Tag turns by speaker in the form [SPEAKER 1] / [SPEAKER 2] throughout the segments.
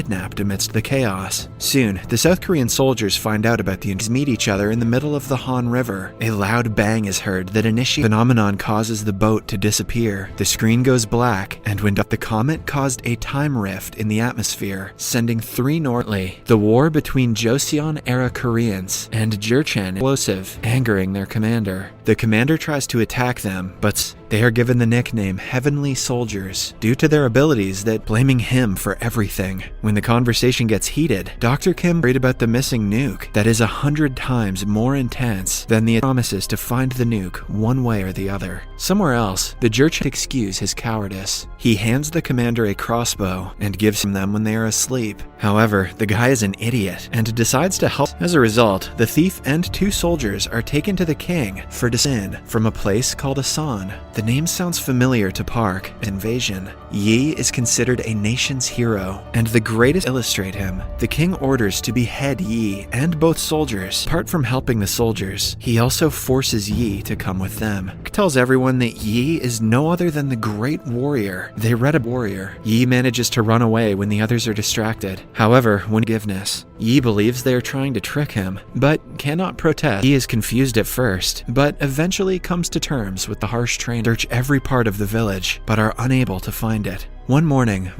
[SPEAKER 1] kidnapped amidst the chaos. Soon, the South Korean soldiers find out about the meet each other in the middle of the Han River. A loud bang is heard that initiates phenomenon causes the boat to disappear. The screen goes black, and when the comet caused a time rift in the atmosphere, sending 3 northly. The war between Joseon-era Koreans and Jurchen explosive, angering their commander. The commander tries to attack them, but they are given the nickname Heavenly Soldiers due to their abilities that blaming him for everything. When the conversation gets heated, Dr. Kim worried about the missing nuke that is 100 times more intense than the promises to find the nuke one way or the other. Somewhere else, the Jurchen excuse his cowardice. He hands the commander a crossbow and gives him them when they are asleep. However, the guy is an idiot and decides to help. As a result, the thief and 2 soldiers are taken to the king for sin from a place called Asan. The name sounds familiar to Park. Invasion. Yi is considered a nation's hero, and the greatest illustrate him. The king orders to behead Yi and both soldiers. Apart from helping the soldiers, he also forces Yi to come with them. He tells everyone that Yi is no other than the great warrior. They read a warrior. Yi manages to run away when the others are distracted. However, when forgiveness, Yi believes they are trying to trick him, but cannot protest. He is confused at first, but eventually comes to terms with the harsh train. Search every part of the village, but are unable to find it. One morning,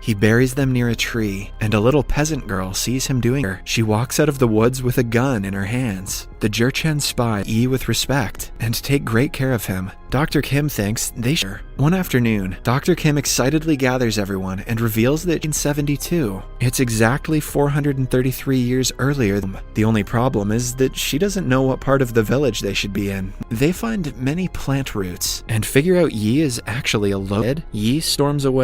[SPEAKER 1] he buries them near a tree, and a little peasant girl sees him doing it. She walks out of the woods with a gun in her hands. The Jurchen spy Yi with respect and take great care of him. Dr. Kim thinks they should. One afternoon, Dr. Kim excitedly gathers everyone and reveals that in 72, it's exactly 433 years earlier. The only problem is that she doesn't know what part of the village they should be in. They find many plant roots and figure out Yi is actually a load. Yi storms away.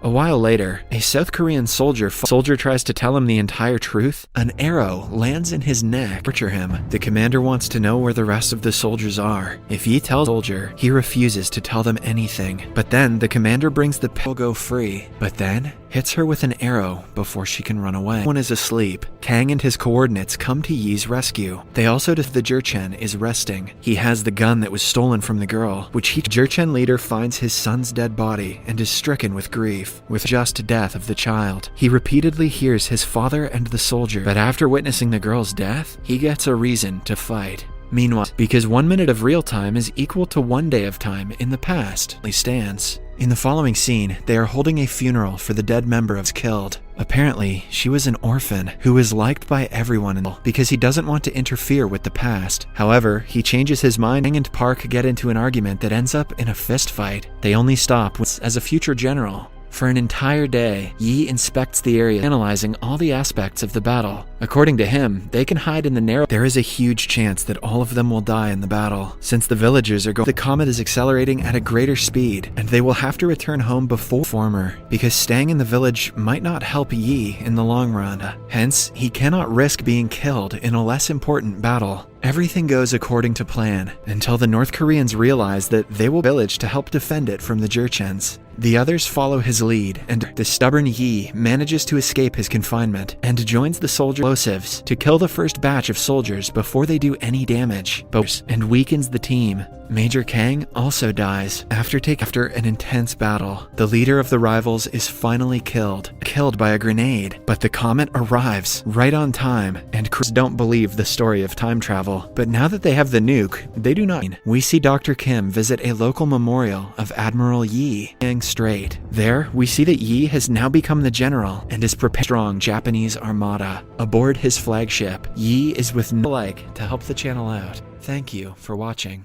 [SPEAKER 1] A while later, a South Korean soldier tries to tell him the entire truth. An arrow lands in his neck, torture him. The commander wants to know where the rest of the soldiers are. If he tells the soldier, he refuses to tell them anything. But then the commander brings the pill go free, but then hits her with an arrow before she can run away. Everyone is asleep. Kang and his coordinates come to Yi's rescue. They also the Jurchen is resting. He has the gun that was stolen from the girl, Jurchen leader finds his son's dead body and is stricken with grief. With just death of the child. He repeatedly hears his father and the soldier, but after witnessing the girl's death, he gets a reason to fight. Meanwhile, because 1 minute of real time is equal to 1 day of time in the past, he stands. In the following scene, they are holding a funeral for the dead member of killed. Apparently, she was an orphan who is liked by everyone because he doesn't want to interfere with the past. However, he changes his mind and Park get into an argument that ends up in a fist fight. They only stop as a future general. For an entire day, Yi inspects the area, analyzing all the aspects of the battle. According to him, they can hide in the narrow. There is a huge chance that all of them will die in the battle. Since the villagers are going, the comet is accelerating at a greater speed, and they will have to return home before former, because staying in the village might not help Yi in the long run. Hence, he cannot risk being killed in a less important battle. Everything goes according to plan, until the North Koreans realize that they will village to help defend it from the Jurchens. The others follow his lead, and the stubborn Yi manages to escape his confinement and joins the soldier explosives to kill the first batch of soldiers before they do any damage, and weakens the team. Major Kang also dies after an intense battle. The leader of the rivals is finally killed by a grenade, but the comet arrives right on time, and crews don't believe the story of time travel. But now that they have the nuke, they do not. We see Dr. Kim visit a local memorial of Admiral Yi Strait. There, we see that Yi has now become the general and is preparing a strong Japanese armada. Aboard his flagship, Yi is with no like to help the channel out. Thank you for watching.